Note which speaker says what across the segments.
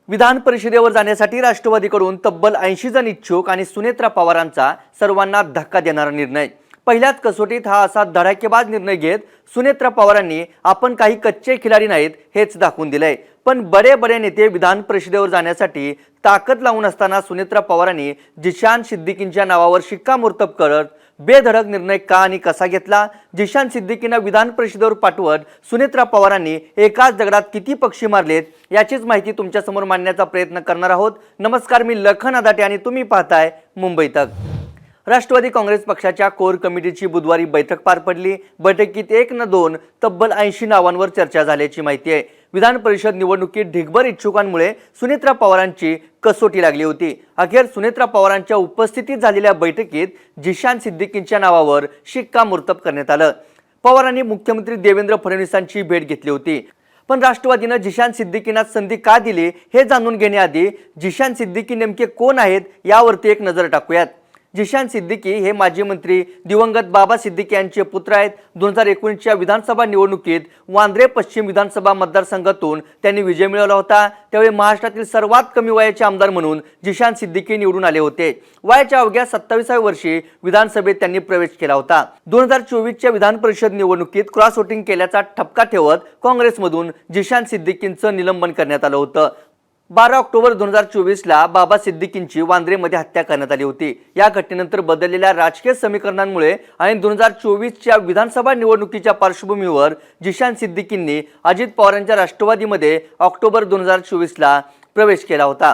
Speaker 1: विधान परिषदेवर जाण्यासाठी राष्ट्रवादीकडून तब्बल 80 जण इच्छुक आणि सुनेत्रा पवारांचा सर्वांना धक्का देणारा निर्णय। पहिल्याच कसोटीत हा असा धडाकेबाज निर्णय घेत सुनेत्रा पवारांनी आपण काही कच्चे खिलाडी नाहीत हेच दाखवून दिलंय। पण बडे नेते विधान परिषदेवर जाण्यासाठी ताकद लावून असताना सुनेत्रा पवारांनी जिशान सिद्दीकींच्या नावावर शिक्कामोर्तब करत बेधडक निर्णय का आणि कसा घेतला, जिशान सिद्दीकींना विधान परिषदेवर पाठवत सुनेत्रा पवारांनी एकाच दगडात किती पक्षी मारलेत याचीच माहिती तुमच्या समोर मांडण्याचा प्रयत्न करणार आहोत। नमस्कार, मी लखन अदाटे आणि तुम्ही पाहताय मुंबई तक। राष्ट्रवादी काँग्रेस पक्षाच्या कोर कमिटीची बुधवारी बैठक पार पडली। बैठकीत 1 न 2 तब्बल 80 नावांवर चर्चा झाल्याची माहिती आहे। विधान परिषद निवडणुकीत ढिगभर इच्छुकांमुळे सुनेत्रा पवारांची कसोटी लागली होती। अखेर सुनेत्रा पवारांच्या उपस्थितीत झालेल्या बैठकीत जिशान सिद्दीकींच्या नावावर शिक्कामोर्तब करण्यात आलं। पवारांनी मुख्यमंत्री देवेंद्र फडणवीसांची भेट घेतली होती। पण राष्ट्रवादीनं जिशान सिद्दीकींना संधी का दिली हे जाणून घेण्याआधी जिशान सिद्दीकी नेमके कोण आहेत यावरती एक नजर टाकूयात। जिशान सिद्दीकी हे माजी मंत्री दिवंगत बाबा सिद्दीकी यांचे पुत्र आहेत। 2019च्या विधानसभा निवडणुकीत वांद्रे पश्चिम विधानसभा मतदारसंघातून त्यांनी विजय मिळवला होता। त्यावेळी महाराष्ट्रातील सर्वात कमी वयाचे आमदार म्हणून जिशान सिद्दीकी निवडून आले होते। वयाच्या अवघ्या 27व्या वर्षी विधानसभेत त्यांनी प्रवेश केला होता। 2024च्या विधान परिषद निवडणुकीत क्रॉस वोटिंग केल्याचा ठपका ठेवत काँग्रेसमधून जिशान सिद्दीकींचं निलंबन करण्यात आलं होतं। 12 ऑक्टोबर 2024ला बाबा सिद्दीकींची वांद्रेमध्ये हत्या करण्यात आली होती। या घटनेनंतर बदललेल्या राजकीय समीकरणांमुळे आणि 2024च्या विधानसभा निवडणुकीच्या पार्श्वभूमीवर जिशान सिद्दीकींनी अजित पवारांच्या राष्ट्रवादीमध्ये ऑक्टोबर 2024ला प्रवेश केला होता।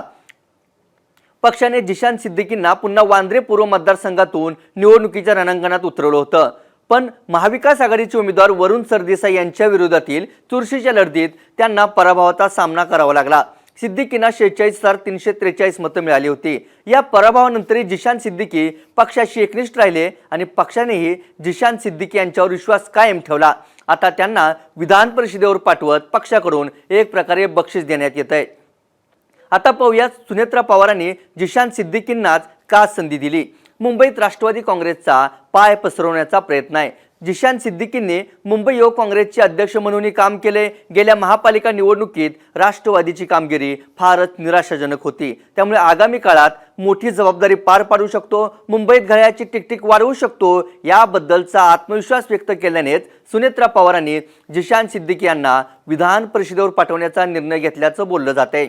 Speaker 1: पक्षाने जिशान सिद्दीकींना पुन्हा वांद्रे पूर्व मतदारसंघातून निवडणुकीच्या रणांगणात उतरवलं होतं। पण महाविकास आघाडीचे उमेदवार वरुण सरदेसाई यांच्या विरोधातील चुरशीच्या लढतीत त्यांना पराभवाचा सामना करावा लागला। सिद्दीकींना 46,343 मतं मिळाली होती। या पराभवानंतरही जिशान सिद्दीकी पक्षाशी एकनिष्ठ राहिले आणि पक्षानेही जिशान सिद्दीकी यांच्यावर विश्वास कायम ठेवला। आता त्यांना विधान परिषदेवर पाठवत पक्षाकडून एक प्रकारे बक्षीस देण्यात येत आहे। आता पाहूया सुनेत्रा पवारांनी जिशान सिद्दीकींनाच का संधी दिली। मुंबईत राष्ट्रवादी काँग्रेसचा पाय पसरवण्याचा प्रयत्न आहे। जिशान सिद्दीकींनी मुंबई युवक काँग्रेसचे अध्यक्ष म्हणूनही काम केले। गेल्या महापालिका निवडणुकीत राष्ट्रवादीची कामगिरी फारच निराशाजनक होती। त्यामुळे आगामी काळात मोठी जबाबदारी पार पाडू शकतो, मुंबईत घड्याळाची टिकटिक वाढवू शकतो याबद्दलचा आत्मविश्वास व्यक्त केल्यानेच सुनेत्रा पवारांनी जिशान सिद्दीकी यांना विधान परिषदेवर पाठवण्याचा निर्णय घेतल्याचं बोललं जातंय।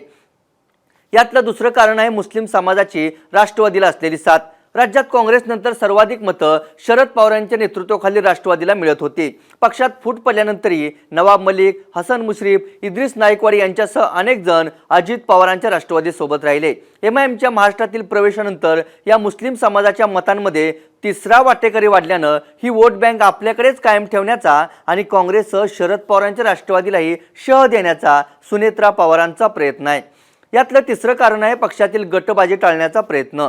Speaker 1: यातलं दुसरं कारण आहे मुस्लिम समाजाची राष्ट्रवादीला असलेली साथ। राज्यात काँग्रेसनंतर सर्वाधिक मतं शरद पवारांच्या नेतृत्वाखाली राष्ट्रवादीला मिळत होती। पक्षात फूट पडल्यानंतरही नवाब मलिक, हसन मुश्रीफ, इद्रिस नाईकवाडी यांच्यासह अनेक जण अजित पवारांच्या राष्ट्रवादीसोबत राहिले। एमआयएमच्या महाराष्ट्रातील प्रवेशानंतर या मुस्लिम समाजाच्या मतांमध्ये तिसरा वाटेकरी वाढल्यानं ही वोट बँक आपल्याकडेच कायम ठेवण्याचा आणि काँग्रेससह शरद पवारांच्या राष्ट्रवादीलाही शह देण्याचा सुनेत्रा पवारांचा प्रयत्न आहे। यातलं तिसरं कारण आहे पक्षातील गटबाजी टाळण्याचा प्रयत्न।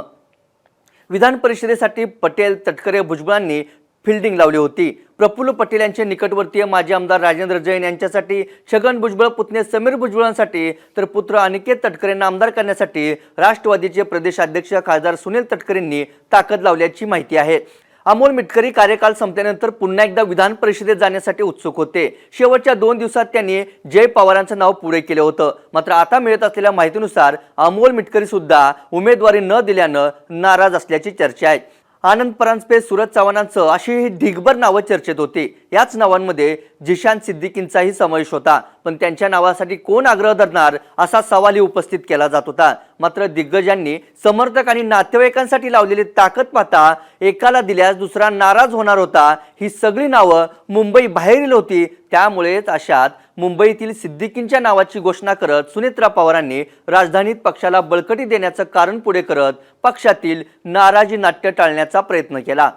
Speaker 1: विधान परिषदेसाठी पटेल, तटकरे, भुजबळांनी फिल्डिंग लावली होती। प्रफुल्ल पटेल यांचे निकटवर्तीय माजी आमदार राजेंद्र जैन यांच्यासाठी, छगन भुजबळ पुतणे समीर भुजबळांसाठी तर पुत्र अनिकेत तटकरेंना आमदार करण्यासाठी राष्ट्रवादीचे प्रदेशाध्यक्ष खासदार सुनील तटकरेंनी ताकद लावल्याची माहिती आहे। अमोल मिटकरी कार्यकाल संपल्यानंतर पुन्हा एकदा विधान परिषदेत जाण्यासाठी उत्सुक होते। शेवटच्या 2 दिवसात त्यांनी जय पवारांचं नाव पुढे केलं होतं। मात्र आता मिळत असलेल्या माहितीनुसार अमोल मिटकरी सुद्धा उमेदवारी न दिल्यानं नाराज असल्याची चर्चा आहे। आनंद परांजपे, सूरज चव्हाणांसह अशी ही ढिगभर नावं चर्चेत होती। याच नावांमध्ये जिशान सिद्दीकींचाही समावेश होता। पण त्यांच्या नावासाठी कोण आग्रह धरणार असा सवालही उपस्थित केला जात होता। मात्र दिग्गजांनी समर्थक आणि नातेवाईकांसाठी लावलेली ताकद पाहता एकाला दिल्यास दुसरा नाराज होणार होता। ही सगळी नावं मुंबई बाहेरील होती। त्यामुळेच अशात मुंबईतील सिद्दीकींच्या नावाची घोषणा करत सुनेत्रा पवारांनी राजधानीत पक्षाला बळकटी देण्याचं कारण पुढे करत पक्षातील नाराजी नाट्य टाळण्याचा प्रयत्न केला।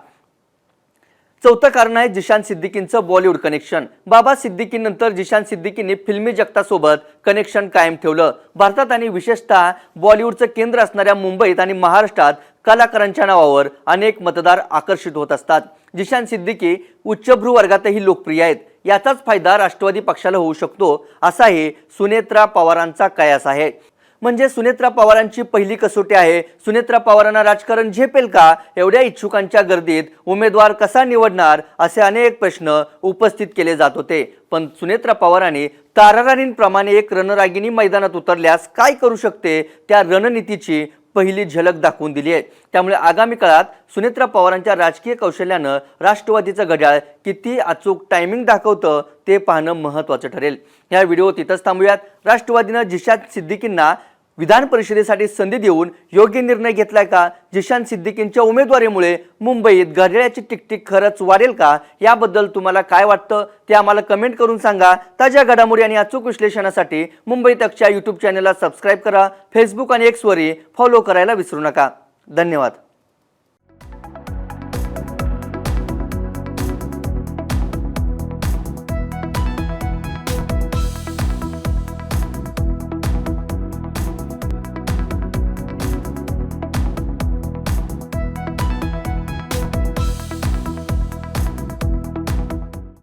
Speaker 1: चौथं कारण आहे जिशान सिद्दीकींचं बॉलिवूड कनेक्शन। बाबा सिद्दीकीनंतर जिशान सिद्दीकींनी फिल्मी जगतासोबत कनेक्शन कायम ठेवलं। भारतात आणि विशेषतः बॉलिवूडचं केंद्र असणाऱ्या मुंबईत आणि महाराष्ट्रात कलाकारांच्या नावावर अनेक मतदार आकर्षित होत असतात। जिशान सिद्दीकी उच्चभ्रू वर्गातही लोकप्रिय आहेत। याचाच फायदा राष्ट्रवादी पक्षाला होऊ शकतो असाही सुनेत्रा पवारांचा कयास आहे। म्हणजे सुनेत्रा पवारांची पहिली कसोटी आहे. सुनेत्रा पवारांना राजकारण झेपेल का? एवढ्या इच्छुकांच्या गर्दीत उमेदवार कसा निवडणार असे अनेक प्रश्न उपस्थित केले जात होते. पण सुनेत्रा पवारांनी ताराराणींप्रमाणे एक रणरागिणी मैदानात उतरल्यास काय करू शकते त्या रणनीतीची पहिली झलक दाखवून दिली आहे. त्यामुळे आगामी काळात सुनेत्रा पवारांच्या राजकीय कौशल्यानं राष्ट्रवादीचं घड्याळ किती अचूक टायमिंग दाखवतं ते पाहणं महत्त्वाचं ठरेल. या व्हिडिओ तिथंच थांबूयात. राष्ट्रवादीनं जिशान सिद्दीकींना विधान परिषदेसाठी संधी देऊन योग्य निर्णय घेतलाय का? जिशान सिद्दीकींच्या उमेदवारीमुळे मुंबईत घड्याळाची टिकटिक खरंच वाढेल का? याबद्दल तुम्हाला काय वाटतं ते आम्हाला कमेंट करून सांगा. ताज्या घडामोडी आणि अचूक विश्लेषणासाठी मुंबई तकच्या यूट्यूब चॅनलला सबस्क्राईब करा. फेसबुक आणि एक्सवरही फॉलो करायला विसरू नका. धन्यवाद.